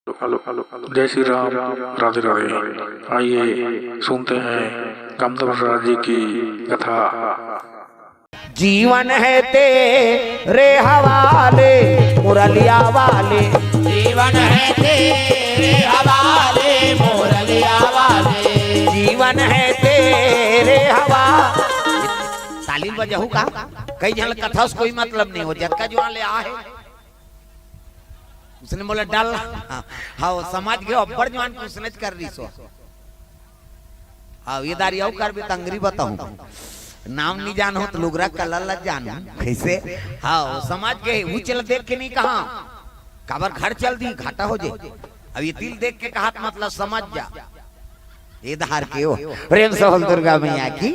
जय श्री राम, राधे राधे। आइए सुनते हैं कामदेव जी की कथा। जीवन है तेरे हवाले मुरलिया वाले, जीवन है तेरे हवाले मुरलिया वाले, जीवन है तेरे हवाले। तालीम बजाऊ का कई जन कथा से कोई मतलब नहीं हो, जटका जो ले आ है उसने बोला डाल। हाँ समाज के अब्बर जवान उसने कर रही सो। हाँ ये दारी कर भी तंगरी बताऊं, नाम नहीं जान हो तो लुगरा कलर लग जान कैसे। हाँ समाज के वो चल देख के नहीं कहा काबर घर चल दी घाटा हो जाए। अब ये दिल देख के कहा मतलब समझ जा ये धार के हो। प्रेम से बोल दुर्गा मैया की।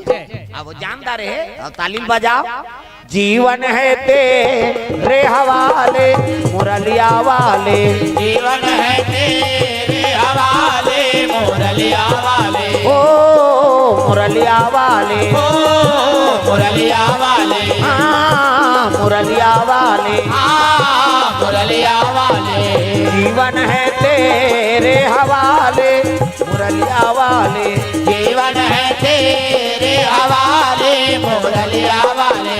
अब वो जानदार है, तालीम बजाओ। जीवन है तेरे हवाले मुरलिया वाले, जीवन है तेरे हवाले मुरलिया वाले, ओ मुरलिया वाले, ओ मुरलिया वाले, हाँ मुरलिया वाले, हाँ मुरलिया वाले, जीवन है तेरे हवाले मुरलिया वाले, जीवन है तेरे हवाले मुरलिया वाले।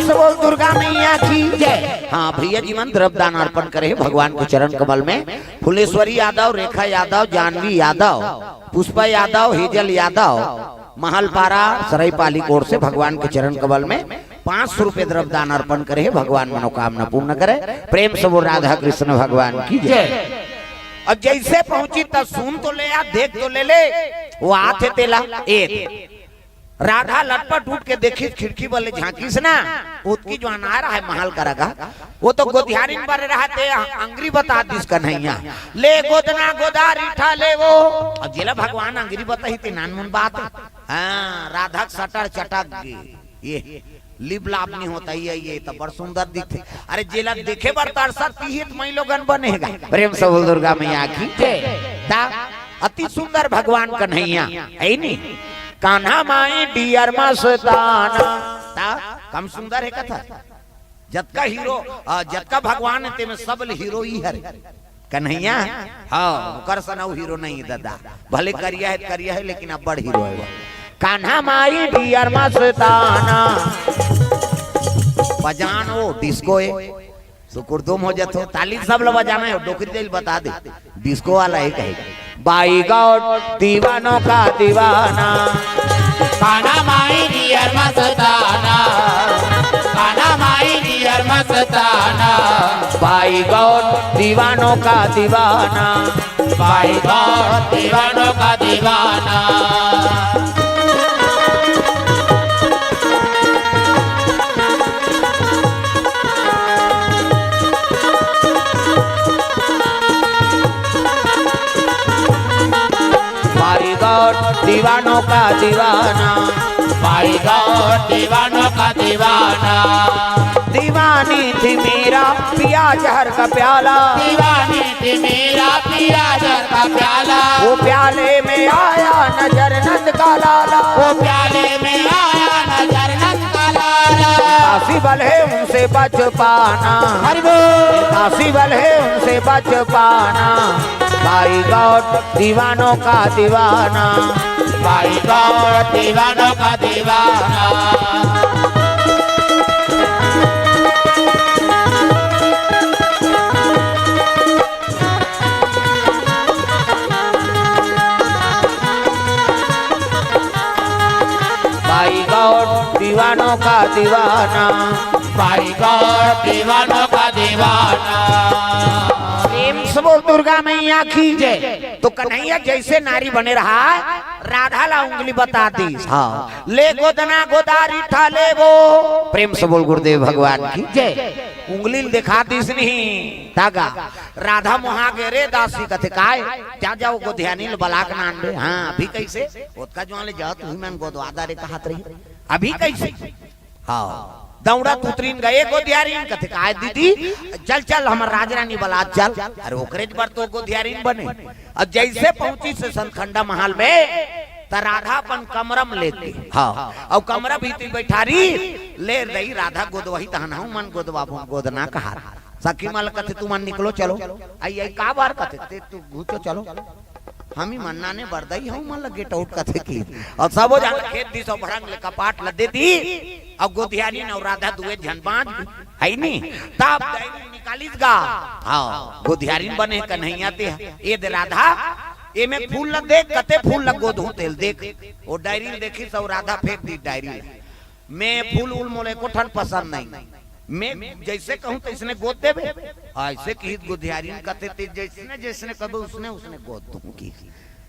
बोल दुर्गा मैया की जय। हाँ भैया जीवन द्रव्यदान अर्पण करे भगवान के चरण कमल में। फुलेश्वरी यादव, रेखा यादव, जानवी यादव, पुष्पा यादव, हेजल यादव, महलपारा सरायपाली कोट से भगवान के चरण कमल में 500 रुपए द्रव्यदान अर्पण करे। भगवान मनोकामना पूर्ण करे। प्रेम से वो राधा कृष्ण भगवान की जय। अब जैसे पहुंची तब सुन तो ले या देख तो ले ले। वो आते तेला एक राधा लटपट उठ के देखी खिड़की वाले झांकी से ना उसकी जो अनार है महल करेगा वो तो गोधियारिन पर रहते अंग्री बता दिस कन्हैया ले गोदना गोदारी ठा ले वो। अब जिला भगवान अंग्री बताई थी नानमुन बात। हाँ राधा सटर चटक ये लिप लाभ नहीं होता ये तो बड़ सुंदर दिखते। अरे जिला देखे बर तरसत तीहित मई लोगन बनेगा। प्रेम से बोल दुर्गा मैया की जय। अति सुंदर भगवान कन्हैया है नी कान्हा माई डियर मस्ताना कम सुंदर है कथा। जतका हीरो जतका भगवान है में सब हीरो ही है कन्हैया। हाँ कर सनाऊ हीरो नहीं दादा भले करिया है लेकिन अब बड़ हीरो है वो। कान्हा माई डियर मस्ताना बजानो डिस्को है सुकुरदुम हो जाते ताली सब लोग बजाना है। डोकरी दिल बता दे डिस्को वाला है कहे बाई गॉड दीवानों का दीवाना, कान्हा माई डियर मस्ताना, कान्हा माई डियर मस्ताना, बाई गॉड दीवानों का दीवाना, बाई गॉड दीवानों का दीवाना। दीवानों का दीवाना, भाई गॉड दीवानों का दीवाना। दीवानी थी मेरा पिया जहर का प्याला, दीवानी थी मेरा पिया जहर का प्याला, वो प्याले में आया नजर नंद का लाला, वो प्याले में आया नजर नंद का लाला। पॉसिबल है उनसे बच पाना, हरि बोल पॉसिबल है उनसे बच पाना। भाई गॉड दीवानों का दीवाना, भाई गॉड दीवानों का दीवाना। भाई गॉड दीवानों का दीवाना, भाई गॉड दीवानों का दीवाना। बोल दुर्गा मैया की जय। तो कन्हैया जैसे नारी बने रहा राधा ला उंगली बता दी। हाँ ले गोदना गोदारी ठा ले वो। प्रेम से बोल गुरुदेव भगवान की जय। उंगली दिखा दी नहीं तागा राधा मोहा गे रे दासी कथे काय क्या जाओ गोध्यानी बलाक नान रे। हाँ अभी कैसे उसका जो ले जाओ तू मैं गोदवादा रे कहात रही अभी कैसे। हाँ दौड़ा तुतरीन गए गोधियारीन कथे काय दीदी चल चल हमर राजरानी बला चल। अरे ओकरे पर तो गोधियारीन बने। अब जैसे पहुंची से संखंडा महल में त राधा अपन कमरम लेके हाँ और कमरा भीतर बैठारी ले रही राधा गोदवही तहनाऊ मन गोदवा गोदना कहा सखी माल कथे तू मन निकलो चलो आई आई का बार कथे ते तू घूचो चलो हम ही मन्ना ने बरदई हूं मन गेट आउट कथे की और सबो जान खेत दी सो भड़ंग ले कपाट लदे दी और गोधियानी ने राधा दुए झनबाज है नी तब डायरी निकालीस गा हां गोधियारी बने कन्हैया ते ए दे राधा ए में फूल ल देख कते फूल ल गोधू तेल देख वो डायरी देखी सब राधा फेंक दी डायरी मैं फूल उल मोले को ठन पसंद नहीं मैं जैसे कहूं तो इसने गोद देवे ऐसे की गोधियारी कहते ते जैसे जैसे कबे उसने उसने गोद दूंगी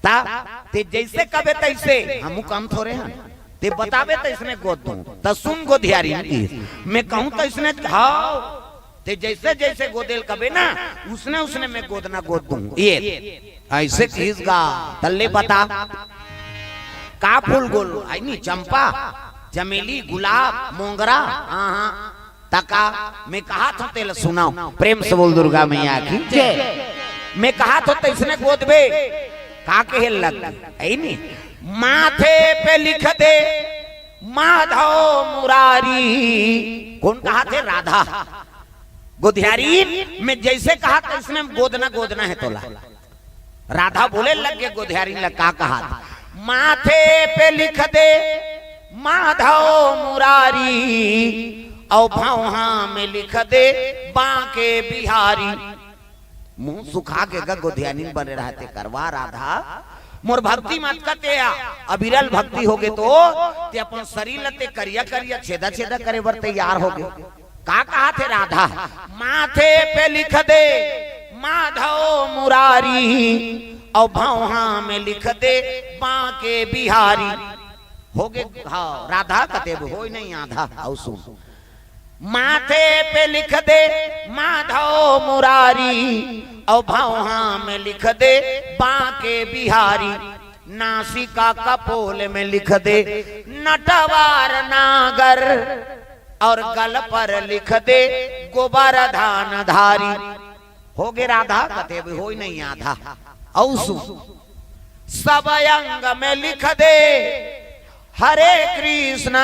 ता ते जैसे कबे तैसे हम काम थोड़े हैं ते बतावे तो इसने गोद दूं त सुन गोधियारी की मैं कहूं तो इसने हां ते जैसे जैसे गोदेल कबे ना उसने उसने मैं गोदना गोद दूं ये ऐसे कीसगा तल्ले बता का फूल गोल आई नी चंपा चमेली गुलाब मोंगरा हां तका मैं कहा था तेल सुनाओ प्रेम से बोल दुर्गा मैया की जय मैं कहा था तो इसने गोदबे का के लग है नी माथे पे लिख दे माधव मुरारी कौन कहा थे राधा गोधियारी में जैसे कहा था इसने गोदना गोदना है तोला राधा बोले लग गए गोधियारी लगा कहा माथे पे लिख दे माधव मुरारी और भौहा में लिख दे बांके बिहारी मुंह सुखा के गोधियानी बने रहते करवा राधा मोर भक्ति मत करते अबिरल भक्ति होगे तो ते अपन शरीर लते करिया करिया छेदा छेदा करे बर तैयार होगे का कहा थे राधा माथे पे लिख दे माधव मुरारी और भौहा में लिख दे बांके बिहारी होगे हाँ राधा कते हो नहीं आधा और सुन माथे पे लिख दे माधव मुरारी और भौहा में लिख दे बांके बिहारी नासिका कपोल में लिख दे नटवार नागर और गल पर लिख दे गोवर्धन धारी हो गे राधा कते हो नहीं आधा औसु सब अंग में लिख दे हरे कृष्ण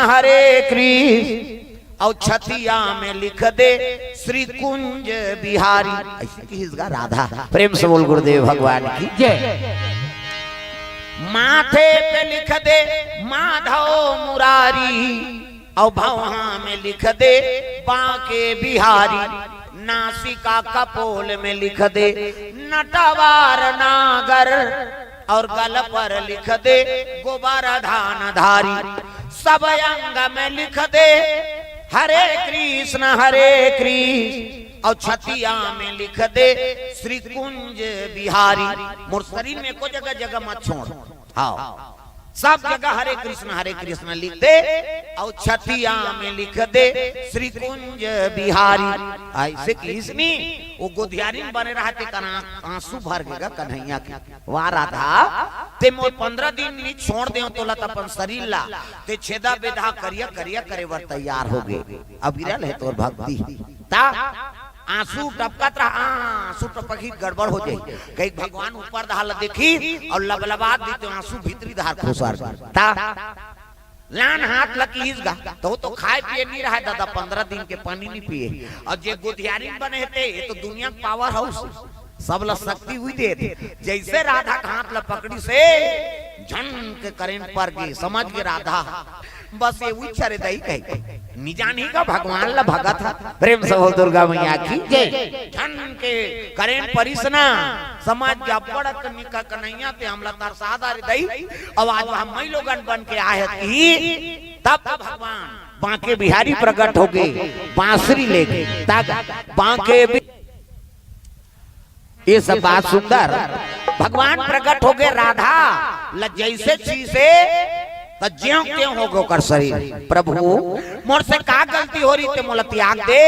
और छतिया में लिख दे श्री कुंज बिहारी ऐसे किसका राधा प्रेम से बोल गुरुदेव भगवान की जय माथे पे लिख दे माधव मुरारी और भौहा में लिख दे बांके बिहारी नासिका कपोल में लिख दे नटवार नागर और गल पर लिख दे गोवर्धन धारी सब अंग में लिख दे हरे कृष्ण और छतिया में लिख दे श्री कुंज बिहारी मोर शरीर में को जगह जगह मत छोड़ हाँ सब जगह हरे कृष्ण लिख दे और छतिया में लिख दे श्री कुंज बिहारी ऐसे किसनी वो गोधियारी बने रहते कना आंसू भर गएगा कन्हैया की वाह राधा ते मोर 15 दिन नहीं छोड़ दे तो लत अपन शरीर ला ते छेदा बेधा करिया करिया करे वर तैयार हो गए अब विरल है तोर भक्ति ता आंसू टपकत रहा आंसू टपकी गड़बड़ हो जाए कहीं भगवान ऊपर धाल देखी और लबलबा दी तो आंसू भीतरी धार खुसार ता लान हाथ लकीज गा तो खाए पिए नहीं रहा दादा 15 दिन के पानी नहीं पिए और जे गोधियारी बने थे ये तो दुनिया पावर हाउस सब ला शक्ति हुई दे जैसे राधा का हाथ ला पकड़ी से झन के करेंट पर गई समझ के राधा बस ये उच्चारे दई कही निजानी का भगवान ला भगत था प्रेम से बोल दुर्गा मैया की जय झन के करेंट परिसना समझ के अपड़क निका कन्हैया ते हमला तरसादा रे दई अब आज हम मई लोगन बन के आए की तब भगवान बांके बिहारी प्रकट हो गए बांसुरी लेके तब बांके ये सब बात सुंदर भगवान प्रकट हो गए राधा ल जैसे चीज से ज्यों त्यों हो गो कर शरीर प्रभु मोर से का गलती हो रही ते मोला त्याग दे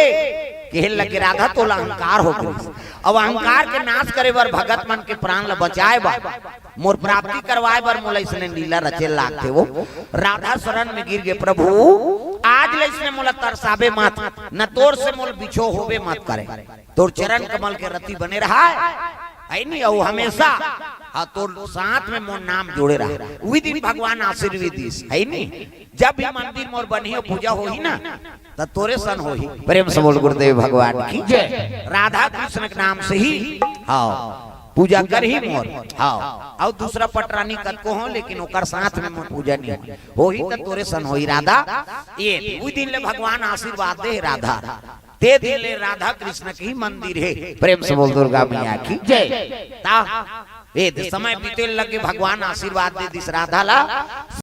के लगे राधा तो अहंकार हो गई अब अहंकार के नाश करे बर भगत मन के प्राण ल बचाए बा मोर प्राप्ति करवाए बर मोला इसने लीला रचे लागते वो राधा शरण में गिर गए प्रभु आज ले इसने मोला तरसाबे मत न तोर से मोल बिछो होवे मत करे तोर चरण कमल के रति बने रहा है नहीं हमेशा हाँ तो साथ में मोर नाम जोड़े रहा वही दिन भगवान आशीर्वाद दिस है नहीं। जब भी मंदिर मोर बनी हो पूजा हो ही ना तो तोरे सन हो ही। प्रेम से बोल गुरुदेव भगवान की जय। राधा कृष्ण के नाम से ही हाँ पूजा कर ही मोर हाँ। और दूसरा पटरानी कद को हो लेकिन ओकर साथ में मोर पूजा नहीं हो ही तो तोरे सन हो ही राधा। ये वही दिन ले भगवान आशीर्वाद दे राधा ते दिले राधा कृष्ण की मंदिर है। प्रेम से बोल दुर्गा मैया की जय। ता समय बीते लगे भगवान आशीर्वाद दे दिस राधा ला।